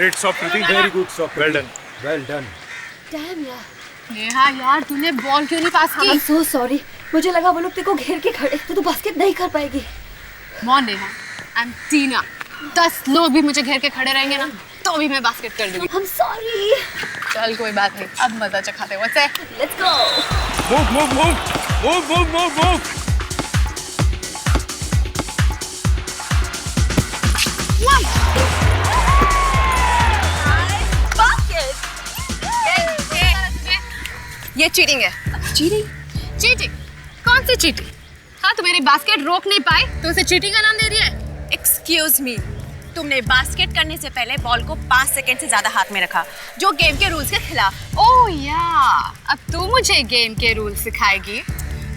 Great stop, Preeti. Very good stop. Well done. Well done. Damn यार। नेहा यार तूने ball क्यों नहीं पास की? I'm so sorry. मुझे लगा वो लोग तेरे को घेर के खड़े तो तू बास्केट नहीं कर पाएगी। मॉन नेहा, I'm टीना। 10 लोग भी मुझे घेर के खड़े रहेंगे ना तो भी मैं बास्केट कर दूंगी। I'm sorry. चल कोई बात नहीं, अब मजा चखाते हैं। What's that? Let's go. Move, move, move. Move, move, move, move. ये चीटिंग है। चीटिंग? चीटिंग? कौन सी चीटिंग? हाँ, तू मेरी बास्केट रोक नहीं पाई तो उसे चीटिंग का नाम दे रही है? एक्सक्यूज मी, तुमने बास्केट करने से पहले बॉल को 5 सेकंड से ज्यादा हाथ में रखा, जो गेम के रूल्स के खिलाफ। ओह या, अब तू मुझे गेम के रूल्स सिखाएगी?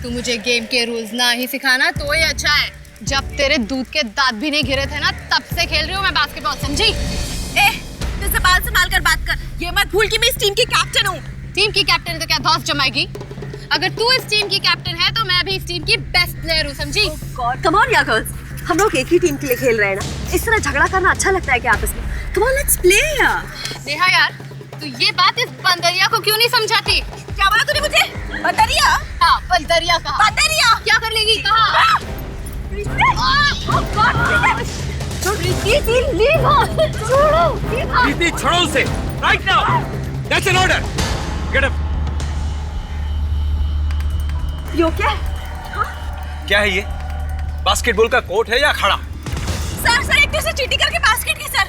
तू मुझे गेम के रूल्स ना ही सिखाना तो ही अच्छा है। जब तेरे दूध के दांत भी नहीं गिरे थे ना तब से खेल रही हूँ मैं बास्केटबॉल, समझी? तुझसे बाल संभाल कर बात कर, ये मत भूल कि मैं इस टीम की कैप्टन हूँ। टीम की कैप्टन तो क्या धौंस जमाएगी? अगर तू इस टीम की कैप्टन है तो मैं भी इस टीम की बेस्ट प्लेयर हूँ, समझी? कम ऑन यार गर्ल्स, हम लोग एक ही टीम के लिए खेल रहे हैं ना, इस तरह झगड़ा करना अच्छा लगता है क्या आपस में? कम ऑन लेट्स प्ले यार। नेहा यार, तू ये बात इस बंदरिया को क्यों नहीं समझाती? क्या बोला तूने मुझे? बंदरिया? हाँ, बंदरिया कहा। बंदरिया? क्या कर लेगी? कहा? प्रीति, छोड़ो उसे. Right now. That's an order. Get up. यो क्या? क्या है ये? बास्केटबॉल का कोर्ट है या खड़ा? सर एक दूसरे चीटिंग करके बास्केट की सर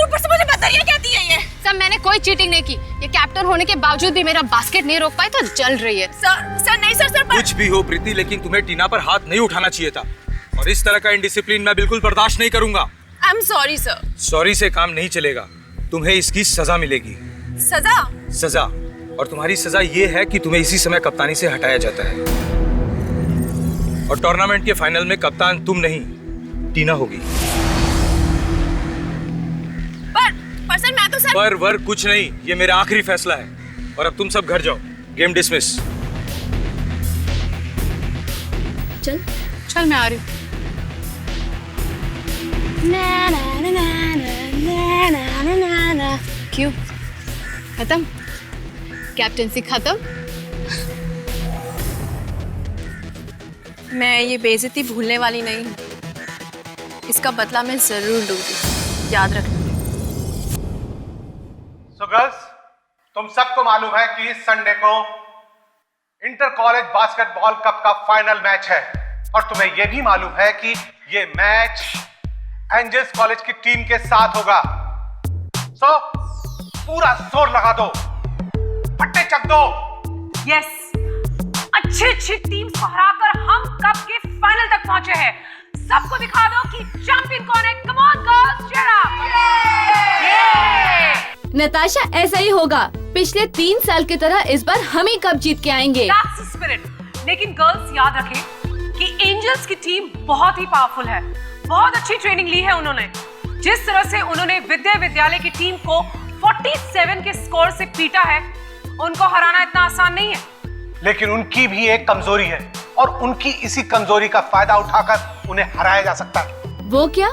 ऊपर से मुझे बंदरिया कहती है ये। सर मैंने कोई चीटिंग नहीं की। ये कैप्टन होने के बावजूद भी मेरा बास्केट नहीं रोक पाई तो जल रही है। सर नहीं सर कुछ भी हो प्रीति, लेकिन तुम्हें टीना पर हाथ नहीं उठाना चाहिए था और इस तरह का इनडिसिप्लिन मैं बिल्कुल बर्दाश्त नहीं करूंगा। I am sorry sir. Sorry से काम नहीं चलेगा, तुम्हें इसकी सजा मिलेगी। सजा? और तुम्हारी सजा ये है कि तुम्हें इसी समय कप्तानी से हटाया जाता है और टूर्नामेंट के फाइनल में कप्तान तुम नहीं टीना होगी। पर सर मैं तो सर पर वर कुछ नहीं, ये मेरा आखिरी फैसला है और अब तुम सब घर जाओ। Game dismiss. चल मैं आ रही हूँ। क्यों? खत्म? कैप्टनसी खत्म? मैं ये बेइज्जती भूलने वाली नहीं हूँ। इसका बदला मैं जरूर लूंगी, याद रखना। So girls, तुम सबको मालूम है कि इस संडे को इंटर कॉलेज बास्केटबॉल कप का फाइनल मैच है और तुम्हें यह भी मालूम है कि ये मैच एंजल्स कॉलेज की टीम के साथ होगा। सो पूरा जोर लगा दो, पट्टे चक दो। यस, अच्छी टीम्स को हराकर हम कप के फाइनल तक पहुंचे हैं। सबको दिखा दो कि चैंपियन कौन है। Come on girls, cheer up. Natasha, ऐसा ही होगा। पिछले 3 साल की तरह इस बार हम ही कप जीत के आएंगे। That's the spirit. लेकिन गर्ल्स याद रखें कि एंजल्स की टीम बहुत ही पावरफुल है। बहुत अच्छी ट्रेनिंग ली है उन्होंने। जिस तरह से उन्होंने विद्यालय की टीम को 47 के स्कोर से पीटा है, उनको हराना इतना आसान नहीं है। लेकिन उनकी भी एक कमजोरी है और उनकी इसी कमजोरी का फायदा उठाकर उन्हें हराया जा सकता है। वो क्या?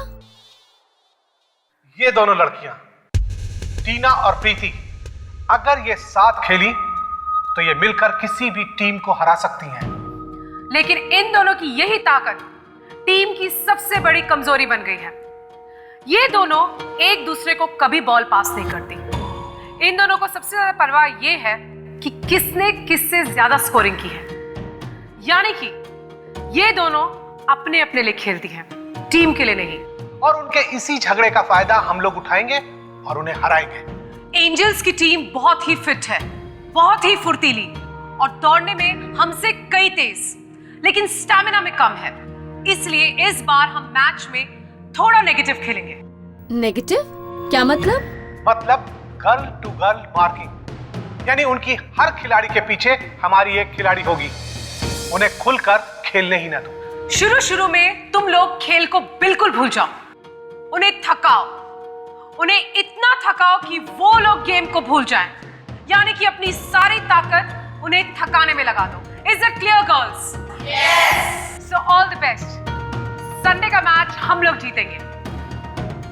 ये दोनों लड़कियां, टीना और प्रीति, अगर ये साथ खेली तो ये मिलकर किसी भी टीम को हरा सकती हैं। लेकिन इन दोनों की यही ताकत टीम की सबसे बड़ी कमजोरी बन गई है। ये दोनों एक दूसरे को कभी बॉल पास नहीं करती। इन दोनों को सबसे ज्यादा परवाह ये है कि किसने किससे ज्यादा स्कोरिंग की है। यानी कि ये दोनों अपने अपने लिए खेलती हैं, टीम के लिए नहीं। और उनके इसी झगड़े का फायदा हम लोग उठाएंगे और उन्हें हराएंगे। एंजल्स की टीम बहुत ही फिट है, बहुत ही फुर्तीली और दौड़ने में हमसे कई तेज, लेकिन स्टैमिना में कम है। इसलिए इस बार हम मैच में थोड़ा नेगेटिव खेलेंगे। नेगेटिव? क्या मतलब? मतलब गर्ल टू गर्ल मार्किंग, यानी उनकी हर खिलाड़ी के पीछे हमारी एक खिलाड़ी होगी। उन्हें खुलकर खेलने ही ना दो। शुरू में तुम लोग खेल को बिल्कुल भूल जाओ। उन्हें थकाओ, उन्हें इतना थकाओ कि वो लोग गेम को भूल जाएं। यानी कि अपनी सारी ताकत उन्हें थकाने में लगा दो। Is it clear girls? Yes. So all the best. Sunday का मैच हम लोग जीतेंगे।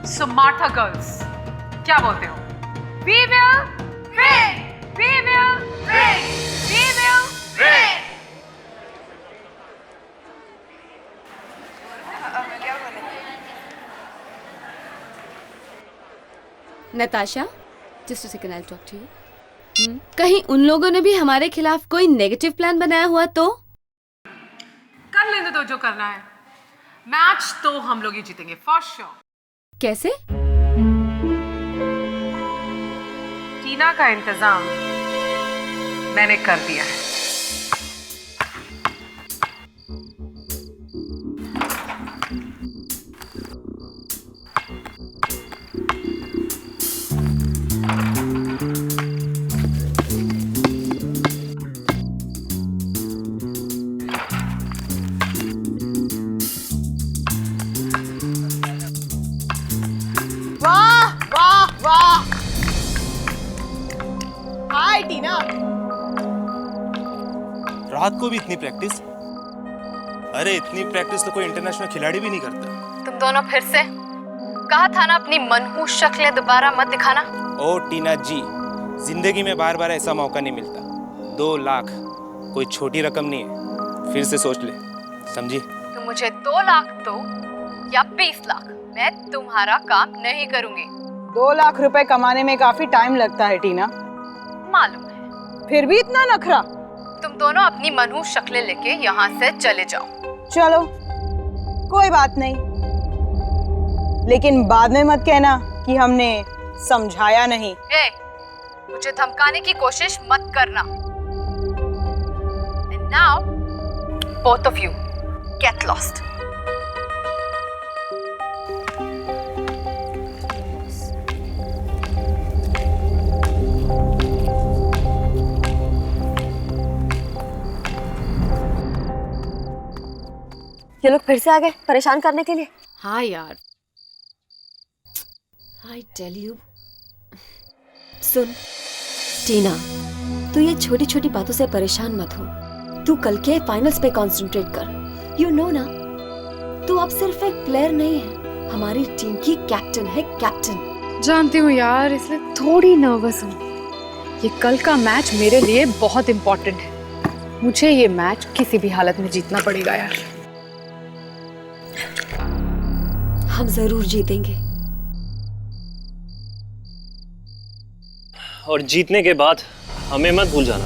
सो मार्था गर्ल्स, क्या बोलते हो? We will win! We will win! We will win! Natasha, just a second, I'll talk to you. कहीं उन लोगों ने भी हमारे खिलाफ कोई नेगेटिव प्लान बनाया हुआ तो? कर लेने दो जो करना है। मैच तो हम लोग ही जीतेंगे फॉर श्योर। कैसे? टीना का इंतजाम मैंने कर दिया है। वाह वाह वाह, हाय टीना। रात को भी इतनी प्रैक्टिस? अरे इतनी प्रैक्टिस तो कोई इंटरनेशनल खिलाड़ी भी नहीं करता। तुम दोनों फिर से? कहा था ना अपनी मनहूस शक्लें दोबारा मत दिखाना। ओ टीना जी, जिंदगी में बार बार ऐसा मौका नहीं मिलता। 2 लाख कोई छोटी रकम नहीं है, फिर से सोच ले, समझी? तुम मुझे 2 लाख दो या 20 लाख, मैं तुम्हारा काम नहीं करूंगी। 2 लाख रुपए कमाने में काफी टाइम लगता है टीना। मालूम है। फिर भी इतना नखरा? तुम दोनों अपनी मनहूस शक्लें लेके यहाँ से चले जाओ। चलो कोई बात नहीं, लेकिन बाद में मत कहना कि हमने समझाया नहीं। ए, मुझे धमकाने की कोशिश मत करना। And now, both of you, get lost. ये लोग फिर से आ गए परेशान करने के लिए। हाँ यार, I tell you. सुन टीना, तू ये छोटी छोटी बातों से परेशान मत हो। तू कल के फाइनल्स पे कंसंट्रेट कर। यू नो ना, तू अब सिर्फ एक प्लेयर नहीं है, हमारी टीम की कैप्टन है, कैप्टन। जानती हूँ यार, इसलिए थोड़ी नर्वस हूँ। ये कल का मैच मेरे लिए बहुत इम्पोर्टेंट है। मुझे ये मैच किसी भी हालत में जीतना पड़ेगा यार। हम जरूर जीतेंगे। और जीतने के बाद हमें मत भूल जाना।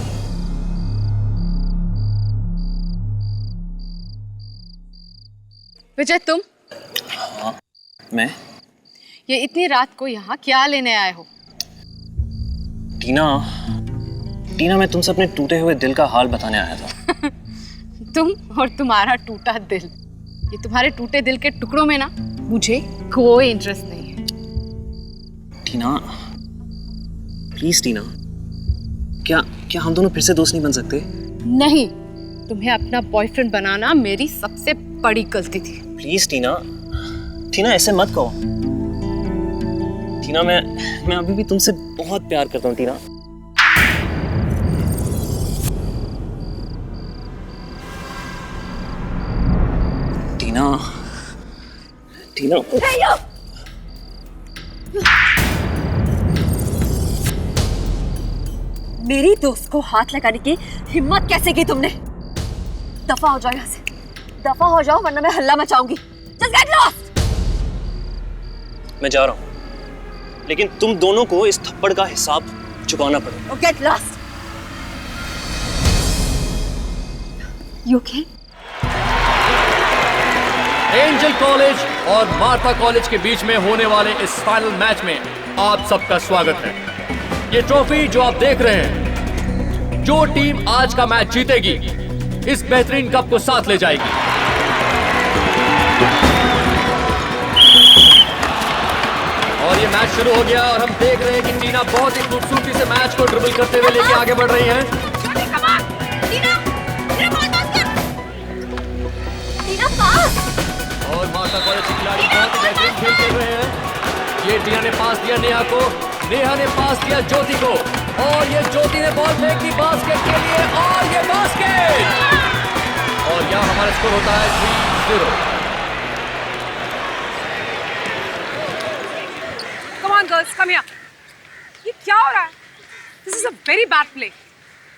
विजय, तुम? हाँ, मैं? ये इतनी रात को यहाँ क्या लेने आए हो? टीना, मैं तुमसे अपने टूटे हुए दिल का हाल बताने आया था। तुम और तुम्हारा टूटा दिल, ये तुम्हारे टूटे दिल के टुकड़ों में ना मुझे कोई इंटरेस्ट नहीं है। टीना, प्लीज टीना, क्या हम दोनों फिर से दोस्त नहीं बन सकते? नहीं, तुम्हें अपना बॉयफ्रेंड बनाना मेरी सबसे बड़ी गलती थी। प्लीज टीना, ऐसे मत कहो। टीना, मैं अभी भी तुमसे बहुत प्यार करता हूँ टीना। टीना, मेरी दोस्त को हाथ लगाने की हिम्मत कैसे की तुमने? दफा हो जाओ यहाँ से, दफा हो जाओ वरना मैं हल्ला मचाऊंगी। Just get lost! मैं जा रहा हूँ, लेकिन तुम दोनों को इस थप्पड़ का हिसाब चुकाना पड़ेगा। Oh, get lost! You okay? Angel college और मार्था कॉलेज के बीच में होने वाले इस फाइनल मैच में आप सबका स्वागत है। ये ट्रॉफी जो आप देख रहे हैं, जो टीम आज का मैच जीतेगी इस बेहतरीन कप को साथ ले जाएगी। और ये मैच शुरू हो गया और हम देख रहे हैं कि टीना बहुत ही खूबसूरती से मैच को ड्रिबल करते हुए लेके आगे बढ़ रही हैं। और मार्था कॉलेज के खिलाड़ी बहुत ही बेहतरीन खेल खेल रहे हैं। ये टीना ने पास दिया नेहा को, नेहा ने पास दिया ज्योति को, और ये ज्योति ने बॉल फेंक दी बास्केट के लिए, और ये बास्केट! और यहाँ हमारा स्कोर होता है 3-0। Come on girls, come here. ये क्या हो रहा है? This is a very bad play.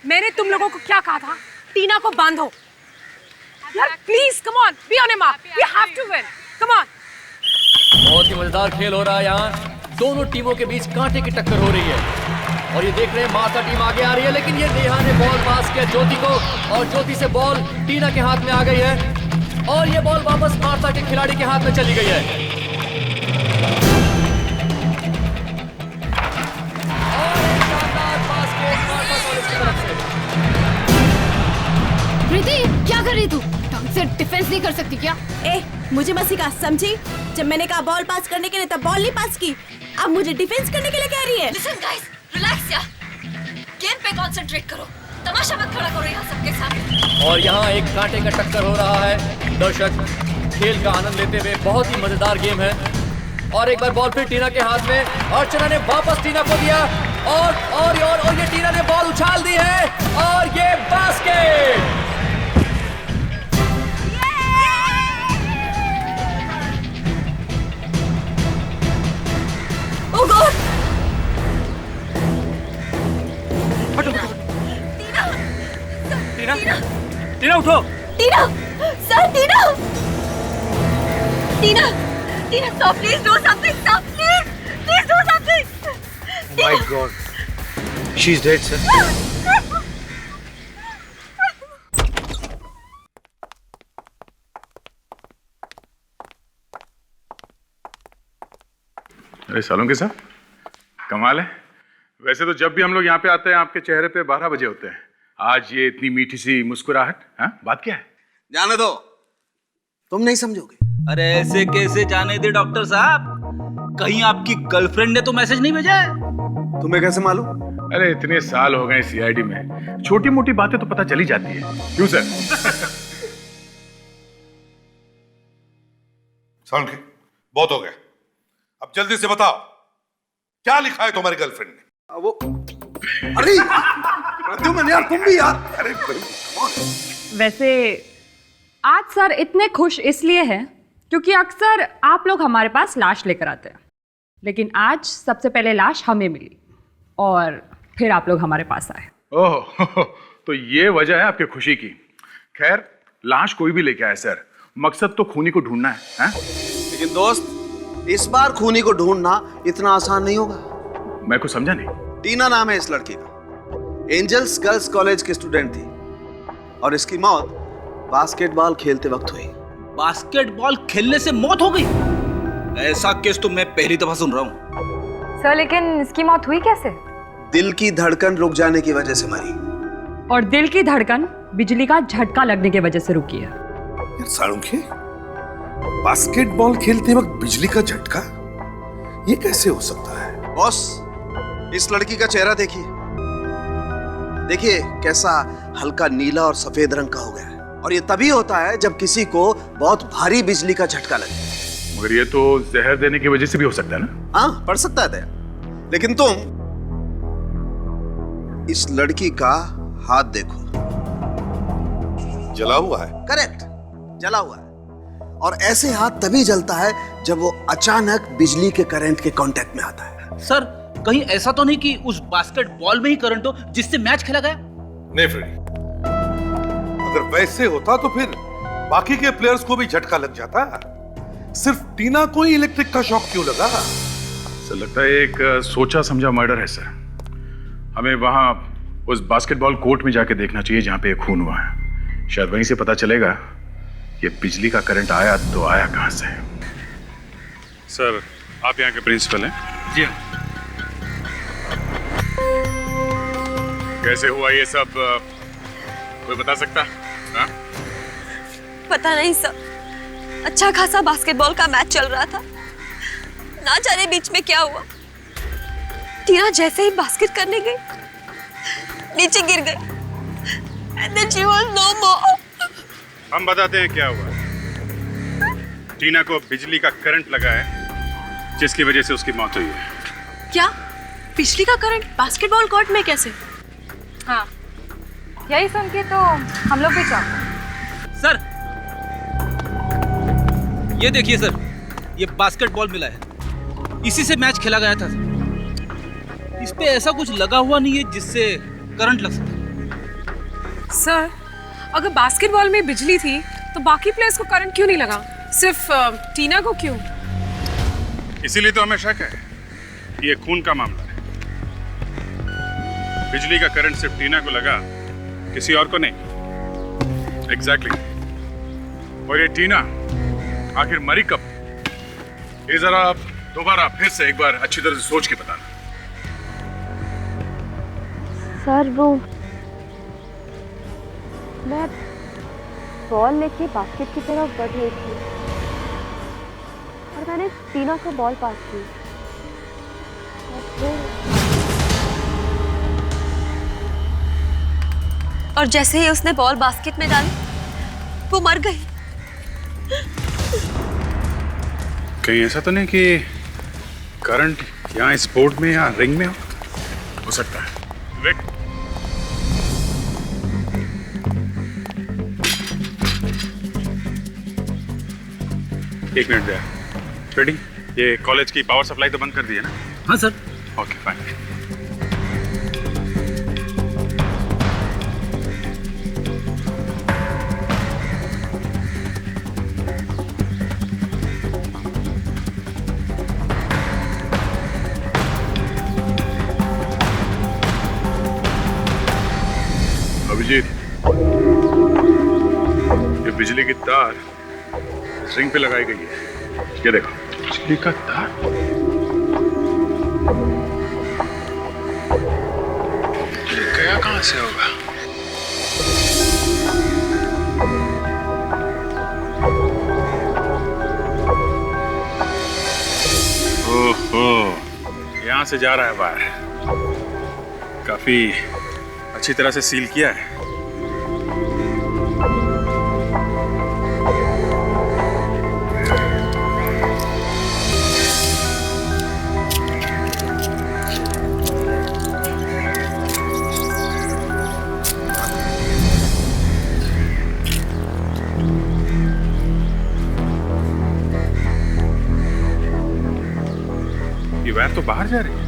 मैंने तुम लोगों को क्या कहा था? टीना को बांधो. यार please come on, be on A mark. We have to win. Come on. बहुत ही मजेदार खेल हो रहा है यहाँ. दोनों टीमों के बीच कांटे की टक्कर हो रही है. और ये देख रहे हैं मार्था टीम आगे आ रही है, लेकिन ये नेहा ने बॉल पास किया ज्योति को और ज्योति से बॉल टीना के हाथ में आ गई है और ये बॉल वापस मार्था के खिलाड़ी के हाथ में चली गई है. प्रीति, क्या कर रही तू? ढंग से डिफेंस नहीं कर सकती क्या? मुझे मत सिखा, समझी? जब मैंने कहा बॉल पास करने के लिए तब बॉल नहीं पास की. अब मुझे डिफेंस करने के लिए कह रही है. लिसन गाइस, रिलैक्स यार. गेम पे कंसंट्रेट करो. तमाशा मत खड़ा करो यहाँ सबके सामने. और यहाँ एक कांटे का टक्कर हो रहा है. दर्शक खेल का आनंद लेते हुए, बहुत ही मजेदार गेम है. और एक बार बॉल फिर टीना के हाथ में. अर्चना ने वापस टीना को दिया और ये टीना ने बॉल उछाल दी है और ये बास्केट. Oh God! टीना उठो. Tina, sir, Tina, stop, please do something, stop, please do something. My God, she's dead, sir. अरे सालों के साथ कमाल है. वैसे तो जब भी हम लोग यहाँ पे आते हैं आपके चेहरे पे 12 बजे होते हैं. आज ये इतनी मीठी सी मुस्कुराहट. हाँ, बात क्या है? जाने दो, तुम नहीं समझोगे. अरे ऐसे कैसे जाने दे डॉक्टर साहब? कहीं आपकी गर्लफ्रेंड ने तो मैसेज नहीं भेजा है? तुम्हें कैसे मालूम? अरे इतने साल हो गए सीआईडी में, छोटी मोटी बातें तो पता चली जाती है. क्यों सर? सालुंखे, बहुत हो गया. अब जल्दी से बताओ, क्या लिखा है तुम्हारी गर्लफ्रेंड ने? वो अरे प्रद्युम्न यार, तुम भी यार. अरे वैसे आज सर इतने खुश इसलिए हैं क्योंकि अक्सर आप लोग हमारे पास लाश लेकर आते हैं, लेकिन आज सबसे पहले लाश हमें मिली और फिर आप लोग हमारे पास आए. ओह, तो ये वजह है आपकी खुशी की. खैर, लाश कोई भी लेके आए सर, मकसद तो खूनी को ढूंढना है. लेकिन दोस्त, इस बार खूनी को ढूंढना इतना आसान नहीं होगा. मैं कुछ समझा नहीं. टीना नाम है इस लड़की का. एंजल्स गर्ल्स कॉलेज की स्टूडेंट थी और इसकी मौत बास्केटबॉल खेलते वक्त हुई. बास्केटबॉल खेलने से मौत हो गई? ऐसा केस तो मैं पहली दफा सुन रहा हूँ. सर लेकिन इसकी मौत हुई कैसे? दिल की धड़कन रुक जाने की वजह से मरी. और दिल की धड़कन बिजली का झटका लगने की वजह से रुकी है. सालुंखे, बास्केटबॉल खेलते वक्त बिजली का झटका, ये कैसे हो सकता है? बॉस, इस लड़की का चेहरा देखिए. देखिए कैसा हल्का नीला और सफेद रंग का हो गया है. और ये तभी होता है जब किसी को बहुत भारी बिजली का झटका लगे. मगर ये तो जहर देने की वजह से भी हो सकता है ना? हाँ, पड़ सकता है दया. लेकिन तुम इस लड़की का हाथ देखो. जला हुआ है. करेक्ट, जला हुआ है. और ऐसे हाथ तभी जलता है जब वो अचानक बिजली के करंट के कांटेक्ट में आता है. सर, कहीं ऐसा तो नहीं कि उस बास्केटबॉल में ही करंट हो जिससे मैच खेला गया? नहीं फ्रेडी, अगर वैसे होता तो फिर बाकी के प्लेयर्स को भी झटका लग जाता. सिर्फ टीना को ही इलेक्ट्रिक का शॉक क्यों लगा? सर लगता है एक सोचा समझा मर्डर है सर. हमें वहां उस बास्केटबॉल कोर्ट में जाके देखना चाहिए जहां पे खून हुआ है. शायद वहीं से पता चलेगा ये बिजली का करंट आया तो आया कहां से. सर, आप यहाँ के प्रिंसिपल हैं? जी हाँ. कैसे हुआ ये सब, कोई बता सकता? हाँ? पता नहीं सर, अच्छा खासा बास्केटबॉल का मैच चल रहा था, ना जाने बीच में क्या हुआ. टीना जैसे ही बास्केट करने गई, नीचे गिर गई. And then she was no more. हम बताते हैं क्या हुआ. टीना को बिजली का करंट लगा है जिसकी वजह से उसकी मौत हुई है. क्या? बिजली का करंट बास्केटबॉल कोर्ट में कैसे? हाँ, यही सुन के तो हम लोग भी चाहते. सर, ये देखिए सर, ये बास्केटबॉल मिला है इसी से मैच खेला गया था। इस पे ऐसा कुछ लगा हुआ नहीं है जिससे करंट लग सके। सर, अगर बास्केटबॉल में बिजली थी तो बाकी प्लेयर्स को करंट क्यों नहीं लगा, सिर्फ टीना को क्यों? इसीलिए तो हमें शक है कि ये खून का मामला है। बिजली का करंट सिर्फ टीना को लगा, किसी और को नहीं। एग्जैक्टली। और ये टीना आखिर मरी कब? ये जरा आप दोबारा फिर से एक बार अच्छी तरह से सोच के बताना। सर वो मैं बॉल लेके बास्केट की तरफ बढ़ रही थी और मैंने टीना को बॉल पास की और जैसे ही उसने बॉल बास्केट में डाली वो मर गई। कहीं ऐसा तो नहीं कि करंट यहाँ इस बोर्ड में या रिंग में हो सकता है। विक, एक मिनट दे। रेडी? ये कॉलेज की पावर सप्लाई तो बंद कर दी है ना? हाँ सर। Okay fine. अभिजीत, ये बिजली की तार रिंग पे लगाई गई है। ये देखो, बिजली का तार। ये गया कहां से होगा? ओहो, यहां से जा रहा है बाहर। काफी अच्छी तरह से सील किया है। ये वायर तो बाहर जा रही है।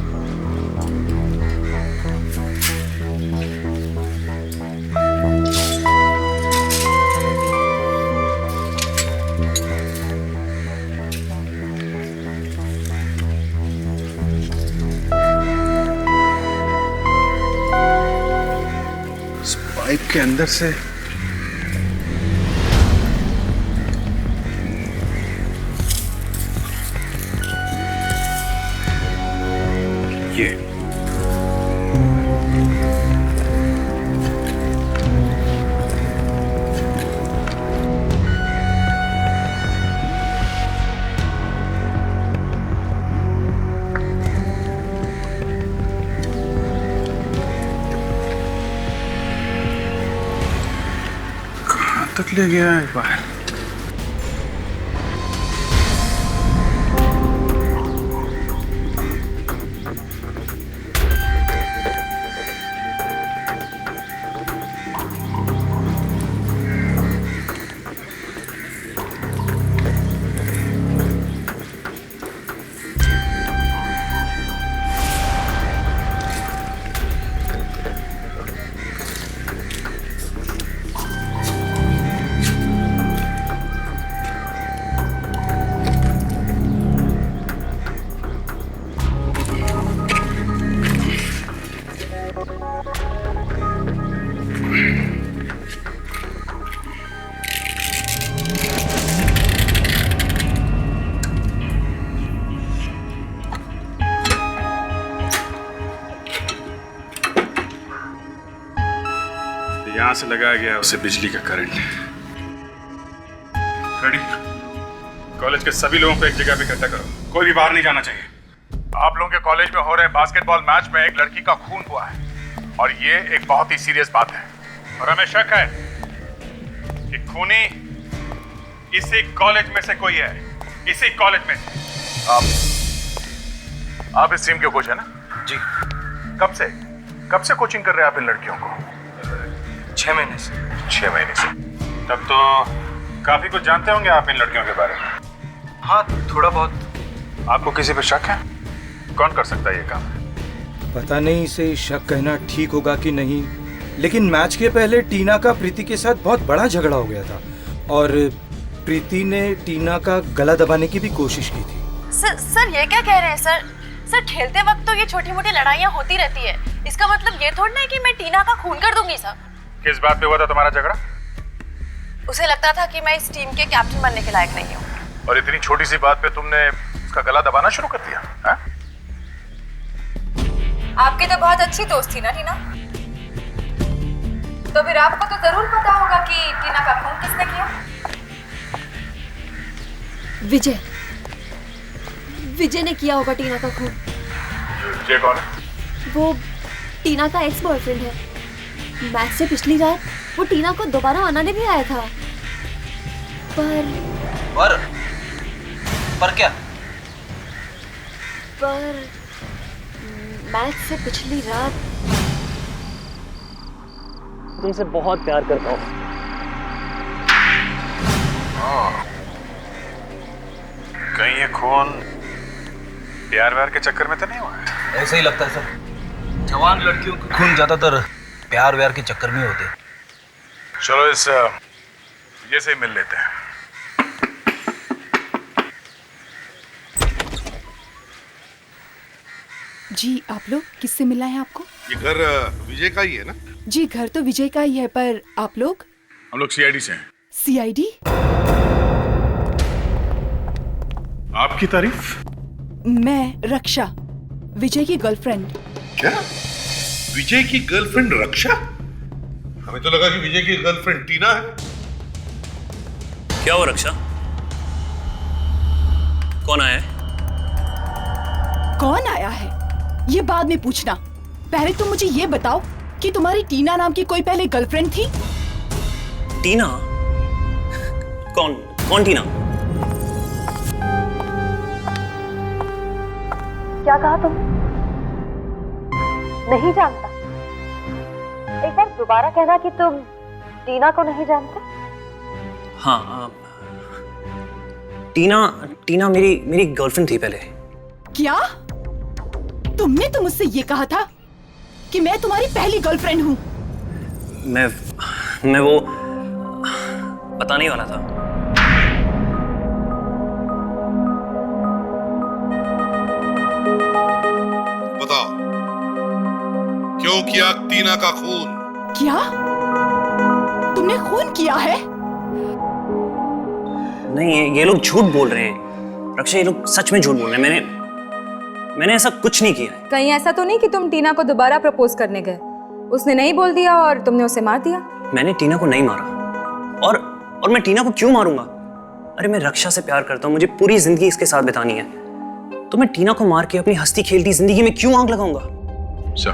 पाइप के अंदर से ये तक ले गया है बाहर। यहां से लगाया गया उसे बिजली का करंट। रेडी? कॉलेज के सभी लोगों को एक जगह पे इकट्ठा करो, कोई भी बाहर नहीं जाना चाहिए। आप लोगों के कॉलेज में हो रहे बास्केटबॉल मैच में एक लड़की का खून हुआ है और ये एक बहुत ही सीरियस बात है और हमें शक है कि खूनी इसी कॉलेज में से कोई है, इसी कॉलेज में। आप इस टीम के कोच है ना? जी। कब से कोचिंग कर रहे हैं आप इन लड़कियों को? 6 महीने से। 6 महीने से। तब तो काफी कुछ जानते होंगे आप इन लड़कियों के बारे में। हाँ, थोड़ा बहुत। आपको किसी पे शक है? कौन कर सकता है ये काम? पता नहीं इसे शक कहना ठीक होगा कि नहीं, लेकिन मैच के पहले टीना का प्रीति के साथ बहुत बड़ा झगड़ा हो गया था और प्रीति ने टीना का गला दबाने की भी कोशिश की थी। सर ये क्या कह रहे हैं सर? सर खेलते वक्त तो ये छोटी मोटी लड़ाइयाँ होती रहती है, इसका मतलब ये थोड़ा है कि मैं टीना का खून कर दूंगी सर। किस बात पे हुआ था तुम्हारा झगड़ा? उसे लगता था कि मैं इस टीम के कैप्टन बनने के लायक नहीं हूँ। और इतनी छोटी सी बात पे तुमने उसका गला दबाना शुरू कर दिया? हाँ? आपकी तो बहुत अच्छी दोस्त थी ना टीना, तो फिर आपको तो जरूर पता होगा कि टीना का खून किसने किया। विजय ने किया होगा टीना का खून। विजय कौन है? वो टीना का एक्स बॉयफ्रेंड है। मैच से पिछली रात वो टीना को दोबारा मनाने भी आया था, पर क्या? पर मैच से पिछली रात तुमसे बहुत प्यार करता हूँ। कहीं ये खून प्यार व्यार के चक्कर में तो नहीं हुआ है? ऐसा ही लगता है सर, जवान लड़कियों के खून ज्यादातर प्यार व्यार के चक्कर में होते हैं। चलो इस विजय से ही मिल लेते हैं। जी आप लोग किससे मिलना है आपको? ये घर विजय का ही है ना? जी घर तो विजय का ही है, पर आप लोग? हम लोग सीआईडी से हैं। सीआईडी? आपकी तारीफ? मैं रक्षा, विजय की गर्लफ्रेंड। क्या? विजय की गर्लफ्रेंड रक्षा? हमें तो लगा कि विजय की गर्लफ्रेंड टीना है। क्या हो रक्षा? कौन आया है? कौन आया है ये बाद में पूछना, पहले तुम मुझे ये बताओ कि तुम्हारी टीना नाम की कोई पहले गर्लफ्रेंड थी? टीना? कौन टीना? क्या कहा तुम? नहीं जानता? एक बार दोबारा कहना कि तुम टीना को नहीं जानते। हाँ, टीना मेरी गर्लफ्रेंड थी पहले। क्या? तुमने तो मुझसे ये कहा था कि मैं तुम्हारी पहली गर्लफ्रेंड हूँ। मैं वो बताने वाला था। बताओ, क्यों किया टीना का खून? क्या? तुमने खून किया है? नहीं, ये लोग झूठ बोल रहे हैं रक्षा, ये लोग सच में झूठ बोल रहे हैं। मैंने ऐसा कुछ नहीं किया है। कहीं ऐसा तो नहीं कि तुम टीना को दोबारा प्रपोज करने गए, उसने नहीं बोल दिया और तुमने उसे मार दिया? मैंने टीना को नहीं मारा। और मैं टीना को क्यों मारूंगा? अरे मैं रक्षा से प्यार करता हूँ, मुझे पूरी जिंदगी इसके साथ बितानी है, तो मैं टीना को मार के अपनी हंसती खेलती जिंदगी में क्यों आग लगाऊंगा? सर,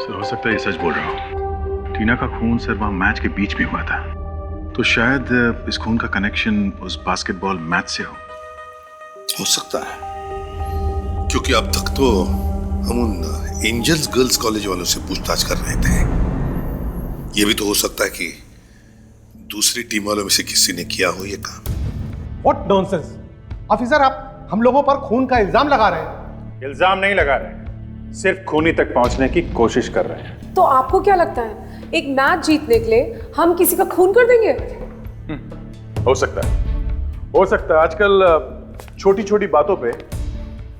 हो सकता है ये सच बोल रहा हूँ। टीना का खून सर वहाँ मैच के बीच में हुआ था, तो शायद इस खून का कनेक्शन उस बास्केटबॉल मैच से हो सकता है, क्योंकि अब तक तो हम उन एंजल्स गर्ल्स कॉलेज वालों से पूछताछ कर रहे थे। ये भी तो हो सकता है कि दूसरी टीम वालों में से किसी ने किया हो ये काम। What nonsense! ऑफिसर, आप हम लोगों पर खून का इल्जाम लगा रहे हैं। इल्जाम नहीं लगा रहे, सिर्फ खूनी तक पहुंचने की कोशिश कर रहे हैं। तो आपको क्या लगता है एक मैच जीतने के लिए हम किसी का खून कर देंगे? हो सकता है। आजकल छोटी छोटी बातों पे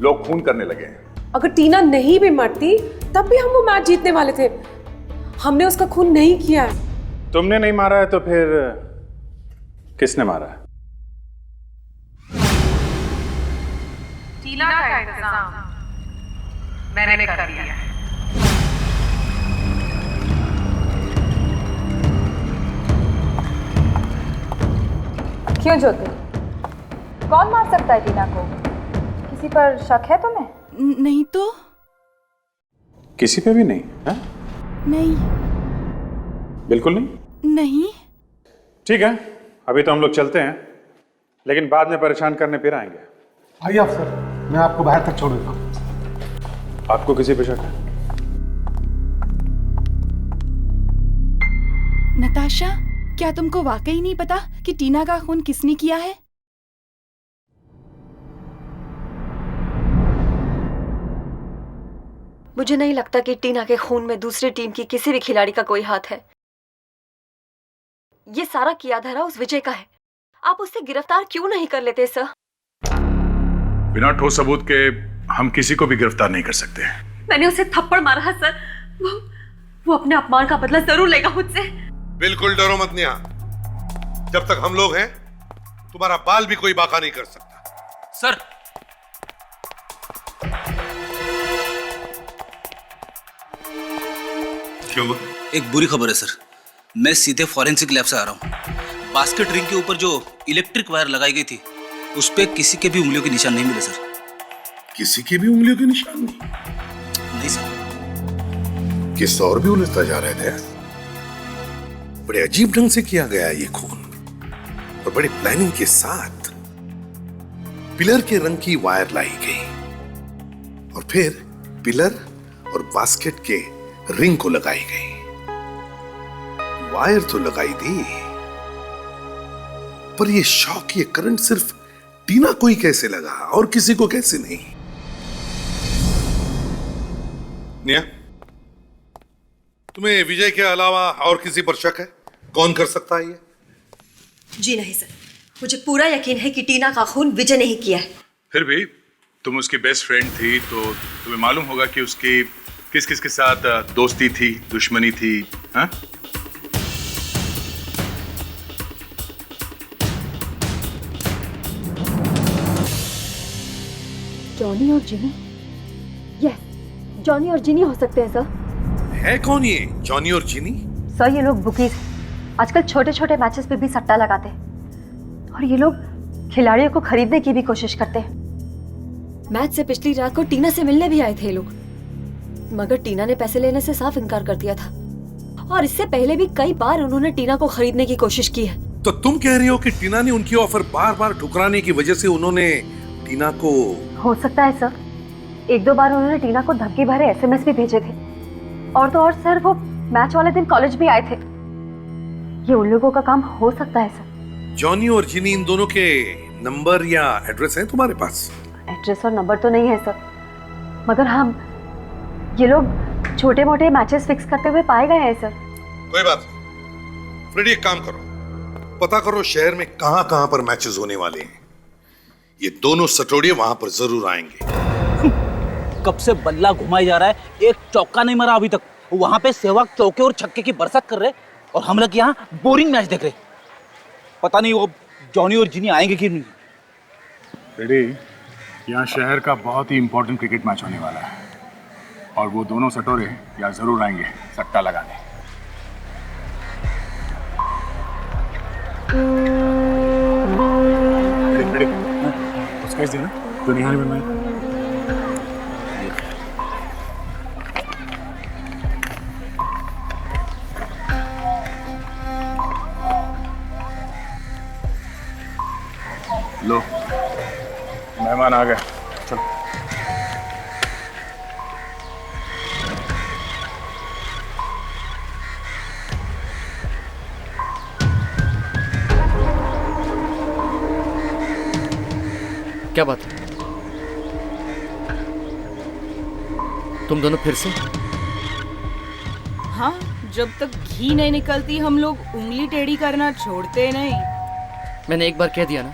लोग खून करने लगे हैं। अगर टीना नहीं भी मरती तब भी हम वो मैच जीतने वाले थे। हमने उसका खून नहीं किया है। तुमने नहीं मारा है तो फिर किसने मारा है? टीना का इंतजाम मैंने कर दिया है। क्यों ज्योति, कौन मार सकता है टीना को? किसी पर शक है तुम्हें? नहीं तो। किसी पे भी नहीं है? नहीं। बिल्कुल नहीं? नहीं। ठीक है, अभी तो हम लोग चलते हैं, लेकिन बाद में परेशान करने फिर आएंगे। आइए अफसर, मैं आपको बाहर तक छोड़ देता हूँ। आपको किसी पे शक है? नताशा, क्या तुमको वाकई नहीं पता कि टीना का खून किसने किया है? मुझे नहीं लगता कि टीना के खून में दूसरी टीम की किसी भी खिलाड़ी का कोई हाथ है। ये सारा किया धरा उस विजय का है। आप उससे गिरफ्तार क्यों नहीं कर लेते सर? बिना ठोस सबूत के हम किसी को भी गिरफ्तार नहीं कर सकते। मैंने उसे थप्पड़ मारा है सर। वो अपने अपमान का बदला जरूर लेगा मुझसे। बिल्कुल डरो मत नेहा। जब तक हम लोग हैं तुम्हारा बाल भी कोई बाका नहीं कर सकता। सर क्यों? एक बुरी खबर है सर, मैं सीधे फॉरेंसिक लैब से आ रहा हूँ। बास्केट रिंग के ऊपर जो इलेक्ट्रिक वायर लगाई गई थी उस पे किसी के भी उंगलियों के निशान नहीं मिले सर। किसी के भी उंगलियों के निशान नहीं? नहीं सर। किस और भी उलझता जा रहे थे। बड़े अजीब ढंग से किया गया ये खून और बड़ी प्लानिंग के साथ पिलर के रंग की वायर लाई गई और फिर पिलर और बास्केट के रिंग को लगाई गई। वायर तो लगाई दी पर ये शॉक, ये करंट सिर्फ टीना को ही कैसे लगा और किसी को कैसे नहीं? नेहा, तुम्हें विजय के अलावा और किसी पर शक है? कौन कर सकता है ये? जी नहीं सर, मुझे पूरा यकीन है कि टीना का खून विजय नहीं किया है। फिर भी तुम उसकी बेस्ट फ्रेंड थी तो तुम्हें मालूम होगा कि उसकी किस किस के साथ दोस्ती थी, दुश्मनी थी। हाँ? जॉनी और जिनी? यस, जॉनी और जिनी हो सकते हैं सर। है कौन ये जॉनी और जिनी? सर ये लोग बुकीज आजकल छोटे छोटे मैचेस पे भी सट्टा लगाते हैं और ये लोग खिलाड़ियों को खरीदने की भी कोशिश करते हैं। मैच से पिछली रात को टीना से मिलने भी आए थे लोग, मगर टीना ने पैसे लेने से साफ इनकार कर दिया था और इससे पहले भी कई बार उन्होंने टीना को खरीदने की कोशिश की है। तो तुम कह रही हो कि टीना ने उनकी ऑफर बार बार ठुकराने की वजह से उन्होंने टीना को? हो सकता है सर, एक दो बार उन्होंने टीना को धमकी भरे एसएमएस भी भेजे थे और तो और सर वो मैच वाले दिन कॉलेज भी आए थे। ये उन लोगों का काम हो सकता है सर। जॉनी और जिनी, इन दोनों के नंबर या एड्रेस है तुम्हारे पास? एड्रेस और नंबर तो नहीं है सर, मगर हम ये लोग छोटे मोटे मैचेस फिक्स करते हुए पाए गए हैं सर। कोई बात नहीं, फ्रेडी एक काम करो, पता करो शहर में कहां कहां पर मैचेस होने वाले हैं। ये दोनों सटोड़िए वहां पर जरूर आएंगे। कब से बल्ला घुमाई जा रहा है, एक चौका नहीं मरा अभी तक। वहां पे सहवाग चौके और छक्के की बरसात कर रहे और हम लोग यहाँ बोरिंग मैच देख रहे। पता नहीं वो जॉनी और जिनी आएंगे कि नहीं। रेडी, यहाँ शहर का बहुत ही इंपॉर्टेंट क्रिकेट मैच होने वाला है और वो दोनों सटोरे यहाँ जरूर आएंगे सट्टा लगाने। रेडी, उसका इस दिन तो निहारी में मैं लो, मेहमान आ गए। चलो। क्या बात है? तुम दोनों फिर से? हाँ, जब तक घी नहीं निकलती हम लोग उंगली टेढ़ी करना छोड़ते नहीं। मैंने एक बार कह दिया ना,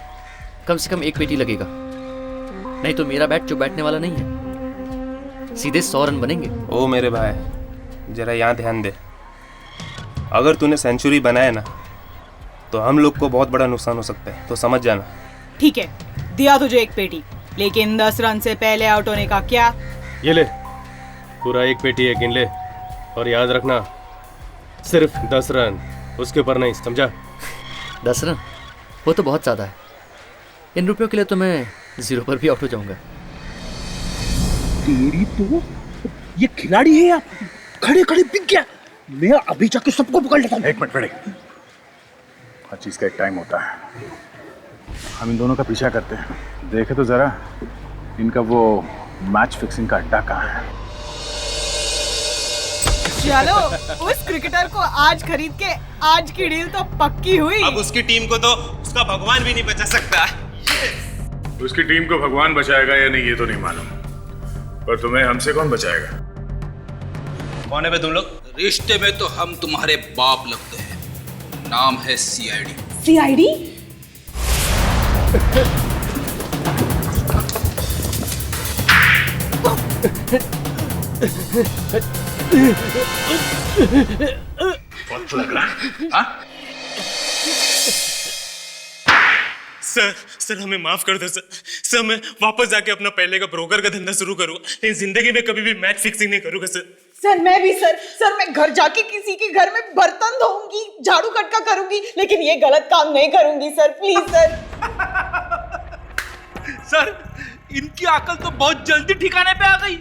कम से कम एक पेटी लगेगा, नहीं तो मेरा बैट जो बैठने वाला नहीं है। सीधे 100 रन बनेंगे। ओ मेरे भाई, जरा यहाँ ध्यान दे। अगर तूने सेंचुरी बनाया ना तो हम लोग को बहुत बड़ा नुकसान हो सकता है, तो समझ जाना। ठीक है, दिया तुझे एक पेटी, लेकिन 10 रन से पहले आउट होने का क्या? ये ले, पूरा एक पेटी है, गिन ले और याद रखना सिर्फ 10 रन, उसके ऊपर नहीं, समझा? 10 रन? वो तो बहुत ज़्यादा है। इन रुपयों के लिए तो मैं 0 पर भी आउट हो जाऊंगा। तेरी तो ये खिलाड़ी है यार, खड़े खड़े बिक गया। मैं अभी जाके सबको पकड़ लेता हूँ। एक मिनट, हर चीज का एक टाइम होता है। हम इन दोनों का पीछा करते हैं, देखे तो जरा इनका वो मैच फिक्सिंग का अड्डा कहाँ है। चलो, उस क्रिकेटर को आज खरीद के आज की डील तो पक्की हुई। अब उसकी टीम को तो उसका भगवान भी नहीं बचा सकता। उसकी टीम को भगवान बचाएगा या नहीं ये तो नहीं मालूम, पर तुम्हें हमसे कौन बचाएगा? कौन है बे तुम लोग? रिश्ते में तो हम तुम्हारे बाप लगते हैं। नाम है सीआईडी। सीआईडी? बहुत लग रहा है। हाँ? सर हमें माफ कर दो सर मैं वापस जाके अपना पहले का ब्रोकर का धंधा शुरू करूंगा, लेकिन जिंदगी में कभी भी मैच फिक्सिंग नहीं करूंगा सर। मैं भी सर मैं घर जाके किसी के घर में बर्तन धोऊंगी, झाड़ू कटका करूंगी, लेकिन ये गलत काम नहीं करूंगी सर, प्लीज सर। सर इनकी अकल तो बहुत जल्दी ठिकाने पे आ गई।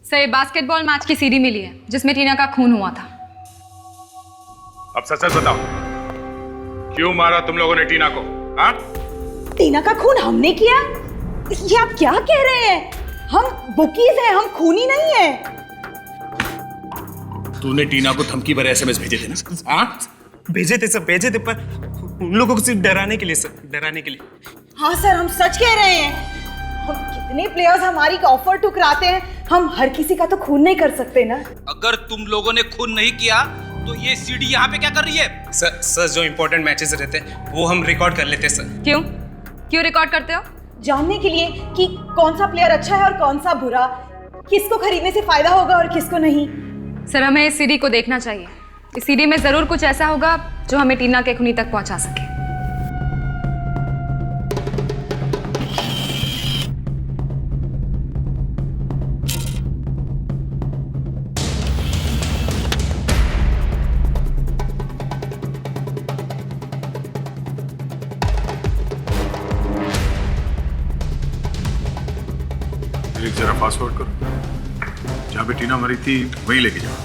सर बास्केटबॉल मैच की सीडी मिली है जिसमें टीना का खून हुआ था। अब सच सच बताओ, क्यों मारा तुम लोगों ने टीना को? हाँ? टीना का खून हमने किया? ये आप क्या कह रहे हैं? हम बुकीज हैं, हम खूनी नहीं है। तूने टीना को धमकी भरे एसएमएस भेजे थे ना? हाँ? भेजे थे पर उन लोगों को सिर्फ डराने के लिए सर, डराने के लिए। हाँ सर, हम सच कह रहे हैं। हम कितने प्लेयर्स हमारी ऑफर ठुकराते हैं, हम हर किसी का तो खून नहीं कर सकते ना। अगर तुम लोगों ने खून नहीं किया तो ये सीडी यहाँ पे क्या कर रही है? सर जो इंपॉर्टेंट मैचेस रहते हैं वो हम रिकॉर्ड कर लेते हैं सर। क्यों रिकॉर्ड करते हो? जानने के लिए कि कौन सा प्लेयर अच्छा है और कौन सा बुरा, किसको खरीदने से फायदा होगा और किसको नहीं। सर हमें इस सीडी को देखना चाहिए। इस सीडी में जरूर कुछ ऐसा होगा जो हमें टीना के खूनी तक पहुंचा सके। एक जरा फास्ट फॉरवर्ड करो, जहाँ पे टीना मरी थी वहीं लेके जाओ।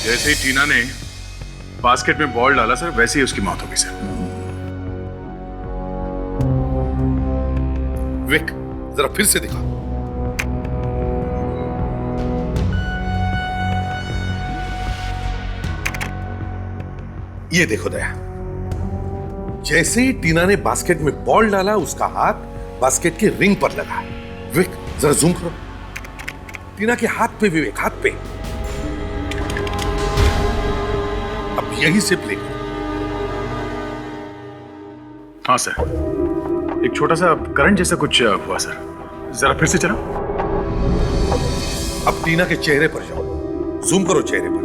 जैसे ही टीना ने बास्केट में बॉल डाला सर, वैसे ही उसकी मौत हो गई सर। विक, जरा फिर से दिखा। ये देखो दया, जैसे ही टीना ने बास्केट में बॉल डाला उसका हाथ बास्केट के रिंग पर लगा। विक, जरा जूम करो। टीना के हाथ पे विवेक, हाथ पे। अब यहीं से प्ले करो। हाँ सर, एक छोटा सा करंट जैसा कुछ हुआ सर, जरा फिर से चलाओ। अब टीना के चेहरे पर जाओ, जूम करो चेहरे पर।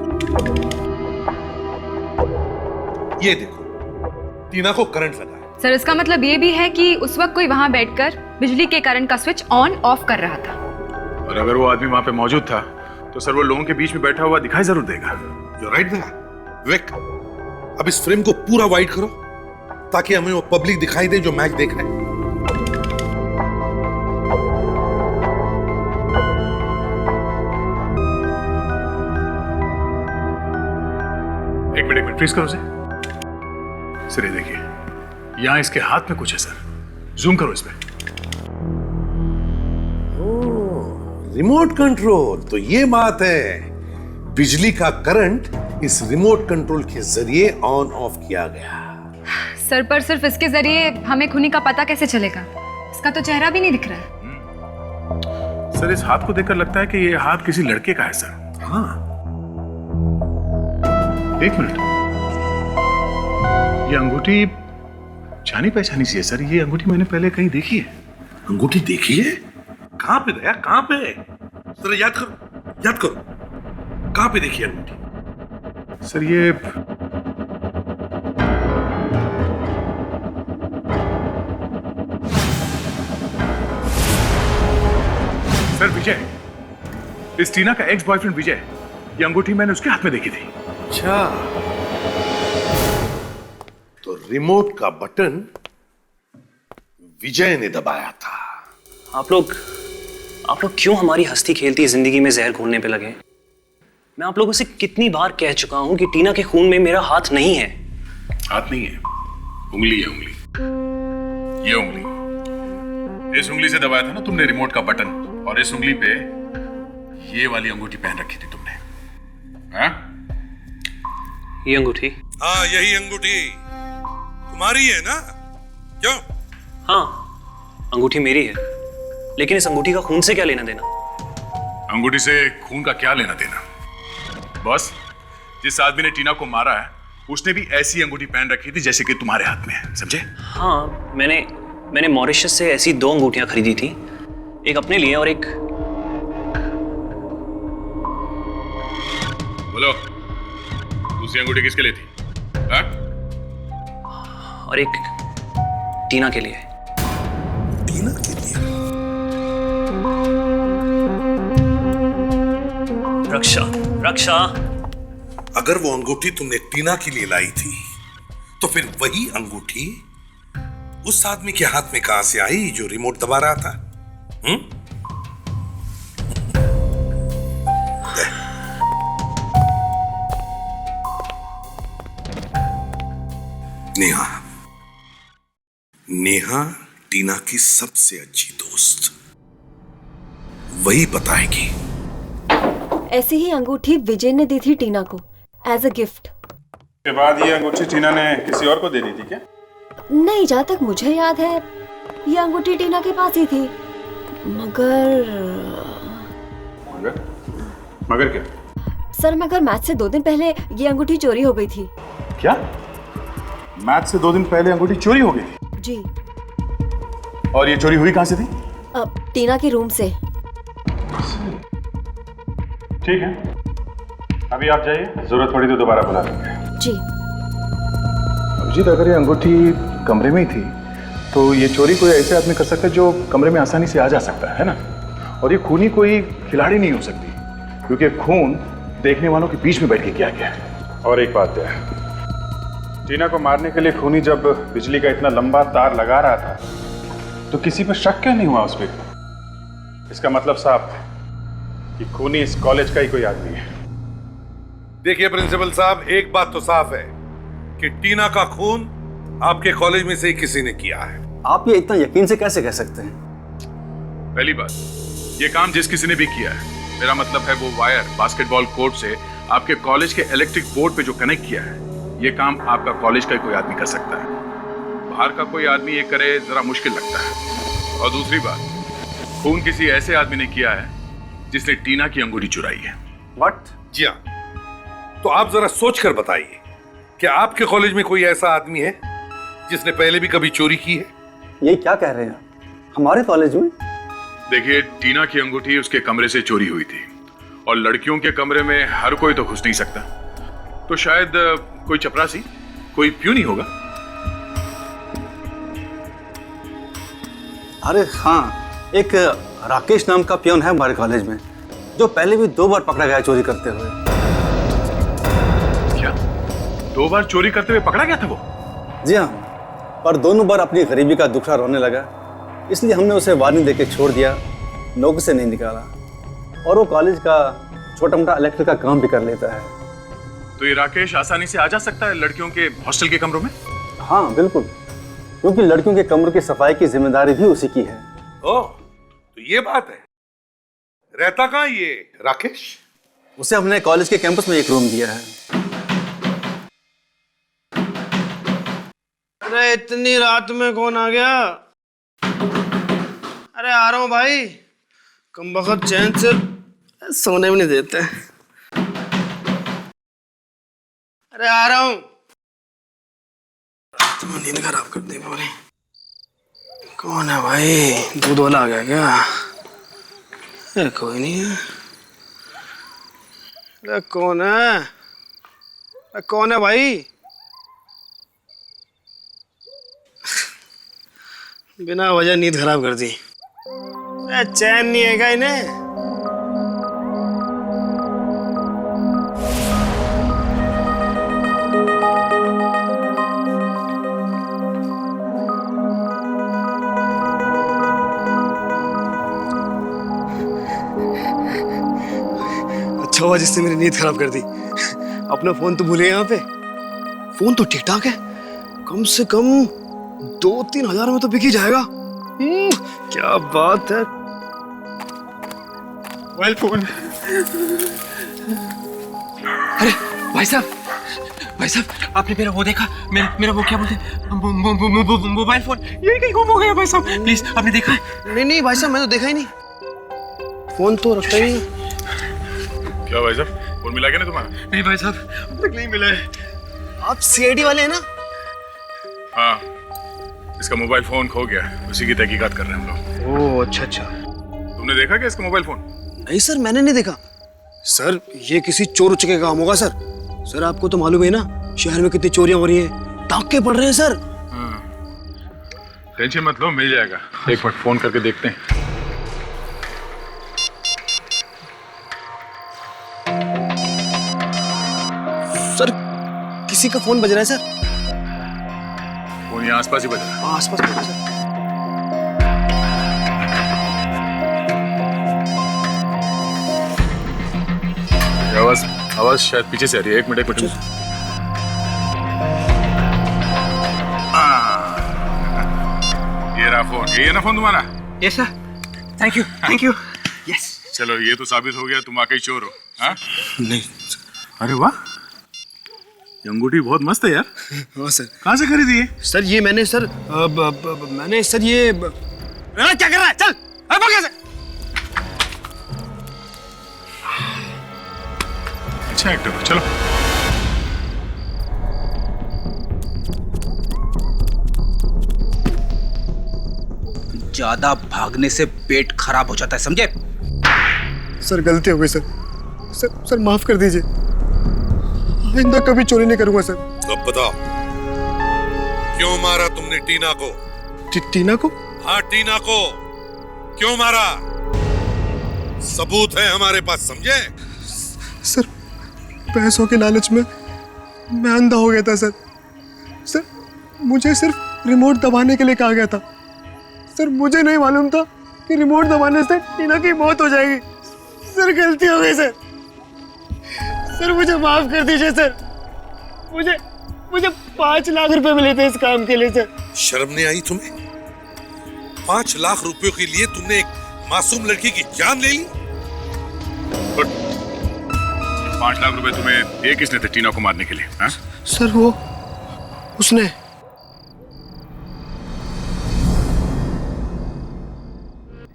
ये देखो, टीना को करंट लगा है। सर इसका मतलब ये भी है कि उस वक्त कोई वहां बैठकर बिजली के करंट का स्विच ऑन ऑफ कर रहा था। और अगर वो आदमी वहां पे मौजूद था तो सर वो लोगों के बीच में बैठा हुआ दिखाई जरूर देगा। You're right Daya. विक, अब इस फ्रेम को पूरा वाइड करो ताकि हमें वो पब्लिक दिखाई दे जो मैच देख रहे हैं। एक मिनट फ्रीज करो सर, ये देखिए, यहां इसके हाथ में कुछ है सर, जूम करो इस पे। रिमोट कंट्रोल, तो ये बात है। बिजली का करंट इस रिमोट कंट्रोल के जरिए ऑन ऑफ किया गया। सर पर सिर्फ इसके जरिए हमें खूनी का पता कैसे चलेगा? इसका तो चेहरा भी नहीं दिख रहा है। सर इस हाथ को देखकर लगता है कि ये हाथ किसी लड़के का है सर। हाँ, एक मिनट, ये अंगूठी जानी पहचानी सी है सर। ये अंगूठी मैंने पहले कहीं देखी है। अंगूठी देखी है? कहां पे दया, कहां पे? जरा याद करो, याद करो, कहां पे देखी अंगूठी? सर ये सर विजय, इस टीना का एक्स बॉयफ्रेंड विजय, ये अंगूठी मैंने उसके हाथ में देखी थी। अच्छा, तो रिमोट का बटन विजय ने दबाया था। आप लोग क्यों हमारी हंसती खेलती जिंदगी में जहर घोलने पे लगे? मैं आप लोगों से कितनी बार कह चुका हूं कि टीना के खून में मेरा हाथ नहीं है। हाथ नहीं है, उंगली है, उंगली। ये उंगली, इस उंगली से दबाया था ना तुमने रिमोट का बटन, और इस उंगली पे ये वाली अंगूठी पहन रखी थी तुमने। हाँ? ये अंगूठी? हाँ, यही अंगूठी तुम्हारी है ना? क्यों? हाँ, अंगूठी मेरी है, लेकिन इस अंगूठी का खून से क्या लेना देना? अंगूठी से खून का क्या लेना देना? बॉस, जिस आदमी ने टीना को मारा है उसने भी ऐसी अंगूठी पहन रखी थी जैसे कि तुम्हारे हाथ में है, समझे? हाँ, मैंने मॉरिशस से ऐसी 2 अंगूठियां खरीदी थी, एक अपने लिए और एक... बोलो, दूसरी अंगूठी किसके लिए थी? हाँ? और एक टीना के लिए। टीना के लिए? रक्षा, अगर वो अंगूठी तुमने टीना के लिए लाई थी, तो फिर वही अंगूठी उस आदमी के हाथ में कहां से आई जो रिमोट दबा रहा था? नेहा टीना की सबसे अच्छी दोस्त, वही बताएगी। ऐसी ही अंगूठी विजय ने दी थी टीना को एज अ गिफ्ट। के बाद ये अंगूठी टीना ने किसी और को दे दी थी क्या? नहीं, जहाँ तक मुझे याद है ये अंगूठी टीना के पास ही थी, मगर क्या? सर, मगर मैच से 2 दिन पहले ये अंगूठी चोरी हो गई थी। क्या? मैच से 2 दिन पहले अंगूठी चोरी हो गई थी? जी। और ये चोरी हुई कहां से थी? टीना के रूम से। ठीक है, अभी आप जाइए, जरूरत पड़ी तो दोबारा बुला लेंगे। जी। अभिजीत, अगर ये अंगूठी कमरे में ही थी तो ये चोरी कोई ऐसे आदमी कर सकता है जो कमरे में आसानी से आ जा सकता है ना? और ये खूनी कोई खिलाड़ी नहीं हो सकती, क्योंकि खून देखने वालों के बीच में बैठ के किया गया है। और एक बात है, टीना को मारने के लिए खूनी जब बिजली का इतना लंबा तार लगा रहा था तो किसी पर शक क्यों नहीं हुआ उस पर? इसका मतलब साफ है कि खूनी इस कॉलेज का ही कोई आदमी है। देखिए प्रिंसिपल साहब, एक बात तो साफ है कि टीना का खून आपके कॉलेज में से ही किसी ने किया है। आप ये इतना यकीन से कैसे कह सकते हैं? पहली बात, ये काम जिस किसी ने भी किया है, मेरा मतलब है वो वायर बास्केटबॉल कोर्ट से आपके कॉलेज के इलेक्ट्रिक बोर्ड पे जो कनेक्ट किया है, ये काम आपका कॉलेज का ही कोई आदमी कर सकता है। बाहर का कोई आदमी ये करे जरा मुश्किल लगता है। और दूसरी बात, खून किसी ऐसे आदमी ने किया है जिसने टीना की अंगूठी चुराई है। व्हाट? जी हाँ, तो आप जरा सोच कर बताइए, क्या आपके कॉलेज में कोई ऐसा आदमी है जिसने पहले भी कभी चोरी की है? ये क्या कह रहे हैं हमारे कॉलेज में? देखिए, टीना की अंगूठी उसके कमरे से चोरी हुई थी, और लड़कियों के कमरे में हर कोई तो घुस नहीं सकता, तो शायद कोई चपरासी, कोई प्यून ही होगा। अरे हाँ, एक राकेश नाम का पियोन है हमारे कॉलेज में, जो पहले भी 2 बार पकड़ा गया चोरी करते हुए। क्या? 2 बार चोरी करते हुए पकड़ा गया था वो? जी हाँ, पर दोनों बार अपनी गरीबी का दुखड़ा रोने लगा, इसलिए हमने उसे वार्निंग देके छोड़ दिया, नौकरी से नहीं निकाला। और वो कॉलेज का छोटा मोटा इलेक्ट्रिक का काम भी कर लेता है। तो ये राकेश आसानी से आ जा सकता है लड़कियों के हॉस्टल के कमरों में? हाँ बिल्कुल, क्योंकि लड़कियों के कमरों की सफाई की जिम्मेदारी भी उसी की है। ओह, तो ये बात है। रहता कहाँ ये राकेश? उसे हमने कॉलेज के कैंपस में एक रूम दिया है। अरे इतनी रात में कौन आ गया? अरे आ रहा हूँ भाई, कमबख्त चैन से सोने भी नहीं देते। अरे आ रहा हूँ। तुम नींद खराब कर दी पूरी। कौन है भाई? दूध वाला आ गया क्या? अरे कोई नहीं है। अरे कौन है? अरे कौन है भाई? बिना वजह नींद खराब कर दी। अरे चैन नहीं है क्या इन्हें? ऐसा हुआ जिससे मेरी नींद खराब कर दी। अपना फोन तो भूले यहाँ पे। फोन तो ठीक ठाक है, कम से कम 2-3 हजार में तो बिक ही जाएगा। क्या बात है। Mobile phone. अरे भाई साहब आपने मेरा वो देखा? मेरा वो क्या बोलते हैं, मोबाइल फोन यही कहीं गुम हो गया भाई साहब, प्लीज आपने देखा है? नहीं भाई साहब, मैं तो देखा ही नहीं, फोन तो रखता ही नहीं। क्या भाई साहब, फोन मिला क्या नहीं तुम्हारा? नहीं भाई साहब, अब तक नहीं मिला है। आप सीआईडी वाले हैं ना? हाँ, इसका मोबाइल फोन खो गया, उसी की तहकीकात कर रहे हैं हम लोग। ओह अच्छा। तुमने देखा क्या इसका मोबाइल फोन? नहीं सर, मैंने नहीं देखा। सर ये किसी चोर उचके का काम होगा सर। सर आपको तो मालूम है ना शहर में कितनी चोरियां हो रही हैं, डाके पड़ रहे हैं सर। टेंशन मत लो, मिल जाएगा। एक मिनट फोन करके देखते हैं। सर किसी का फोन बज रहा है सर। फोन यहाँ आसपास ही बज रहा है। आसपास बज रहा है सर। आवाज शायद पीछे से आ रही है। एक मिनट ये रहा फोन। ये है ना फोन तुम्हारा? Yes sir, thank you. Yes. चलो ये तो साबित हो गया तुम वाकई चोर हो। हाँ? नहीं। अरे वाह, ये अंगूठी बहुत मस्त है यार। हाँ सर। कहाँ से खरीदी है? सर ये मैंने सर मैंने सर ये क्या कर रहा है? चल भाग यहाँ से। अच्छा एक्टर हो, चलो। ज्यादा भागने से पेट खराब हो जाता है, समझे? सर गलती हो गई सर। सर माफ कर दीजिए, आइंदा कभी चोरी नहीं करूंगा सर। अब बताओ, क्यों मारा तुमने टीना को? टीना को? हाँ टीना को क्यों मारा? सबूत है हमारे पास, समझे? सर पैसों के लालच में मैं अंधा हो गया था सर। सर मुझे सिर्फ रिमोट दबाने के लिए कहा गया था। सर मुझे नहीं मालूम था कि रिमोट दबाने से टीना की मौत हो जाएगी। सर गलती हो गई सर। सर मुझे माफ कर दीजिए सर। मुझे 5 लाख रुपए मिले थे इस काम के लिए सर। शर्म नहीं आई तुम्हें? 5 लाख रुपयों के लिए तुमने एक मासूम लड़की की जान ले ली? 5 लाख रुपए तुम्हें दिए किसने थे टीना को मारने के लिए? हाँ? सर वो उसने।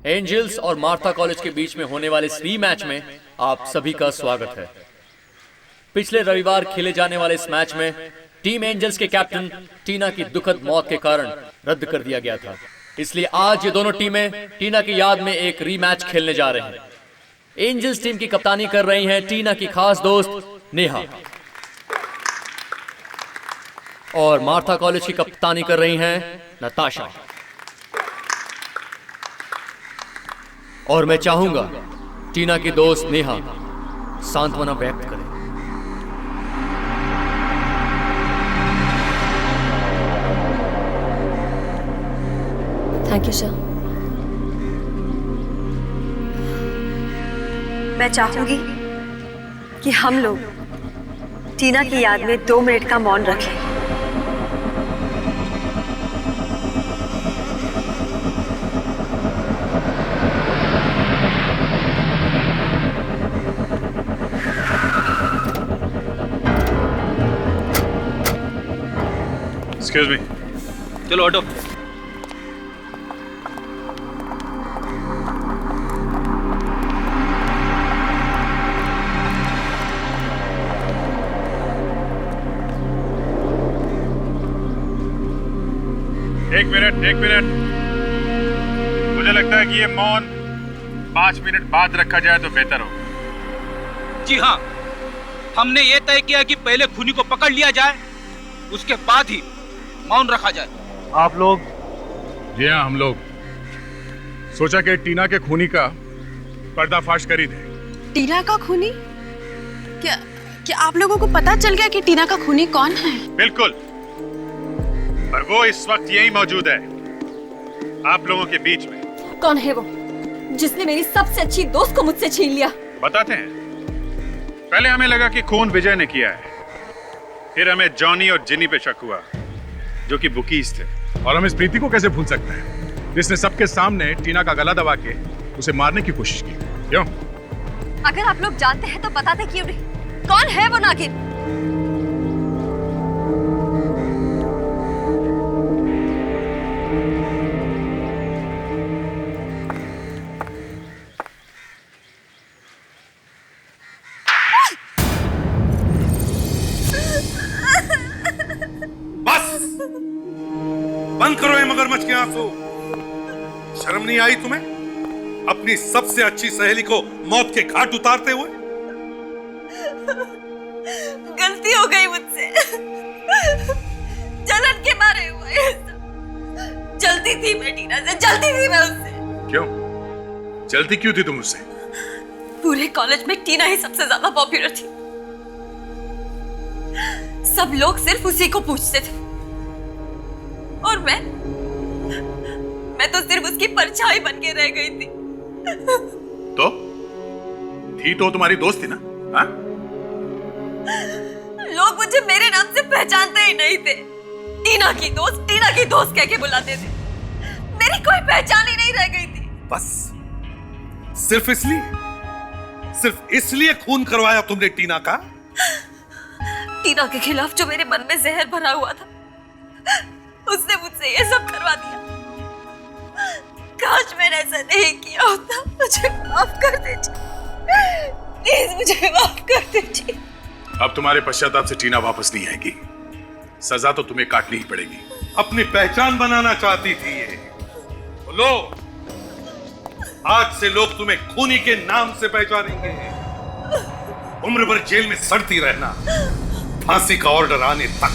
एंजल्स और मार्था कॉलेज के बीच में होने वाले इस रीमैच में आप सभी का स्वागत है। पिछले रविवार खेले जाने वाले इस मैच में टीम एंजल्स के कैप्टन टीना की दुखद मौत के कारण रद्द कर दिया गया था, इसलिए आज ये दोनों टीमें टीना की याद में एक रीमैच खेलने जा रहे हैं। एंजल्स टीम की कप्तानी कर रही हैं टीना की खास दोस्त नेहा, और मार्था कॉलेज की कप्तानी कर रही हैं नताशा। और मैं चाहूंगा टीना की दोस्त नेहा सांत्वना व्यक्त करे। Thank you sir. मैं चाहूंगी कि हम लोग टीना की याद में 2 मिनट का मौन रखें। Excuse me. चलो ऑटो। एक मिनट। मुझे लगता है कि ये मौन 5 मिनट बाद रखा जाए तो बेहतर हो। जी हाँ, हमने ये तय किया कि पहले खूनी को पकड़ लिया जाए, उसके बाद ही मौन रखा जाए। आप लोग? जी हाँ, हम लोग सोचा कि टीना के खूनी का पर्दाफाश कर ही दे। टीना का खूनी? क्या आप लोगों को पता चल गया कि टीना का खूनी कौन है? बिल्कुल, और वो इस वक्त यही मौजूद है आप लोगों के बीच में। कौन है वो जिसने मेरी सबसे अच्छी दोस्त को मुझसे छीन लिया? बताते हैं। पहले हमें लगा कि खून विजय ने किया है, फिर हमें जॉनी और जिनी पे शक हुआ जो कि बुकीज थे। और हम इस प्रीति को कैसे भूल सकते हैं जिसने सबके सामने टीना का गला दबा के उसे मारने की कोशिश की। क्यों? अगर आप लोग जानते हैं तो बताते क्यों नहीं? कौन है वो नागिन? बंद करो ये मगरमच्छ के आंसू। शर्म नहीं आई तुम्हें अपनी सबसे अच्छी सहेली को मौत के घाट उतारते हुए? गलती हो गई मुझसे, जलन के मारे हुआ ये सब। जलती थी मैं टीना से, जलती थी मैं उससे। क्यों जलती क्यों थी तुम उससे? पूरे कॉलेज में टीना ही सबसे ज्यादा पॉपुलर थी। सब लोग सिर्फ उसी को पूछते थे और मैं तो सिर्फ उसकी परछाई बन के रह गई थी। तो तुम्हारी दोस्त थी ना? हाँ? लोग मुझे मेरे नाम से पहचानते ही नहीं थे। टीना की दोस्त कह के बुलाते थे। मेरी कोई पहचान ही नहीं रह गई थी। बस सिर्फ इसलिए खून करवाया तुमने टीना का? टीना के खिलाफ जो मेरे मन में जहर भरा हुआ था, उसने मुझसे ये सब करवा दिया। काश मैंने ऐसा नहीं किया होता। मुझे माफ कर दीजिए, प्लीज मुझे माफ कर दीजिए। अब तुम्हारे पश्चाताप से टीना वापस नहीं आएगी। सजा तो तुम्हें काटनी ही पड़ेगी। अपनी पहचान बनाना चाहती थी ये। लो, आज से लोग तुम्हें खूनी के नाम से पहचानेंगे। उम्र भर जेल में सड़ती रहना, फांसी का ऑर्डर आने तक।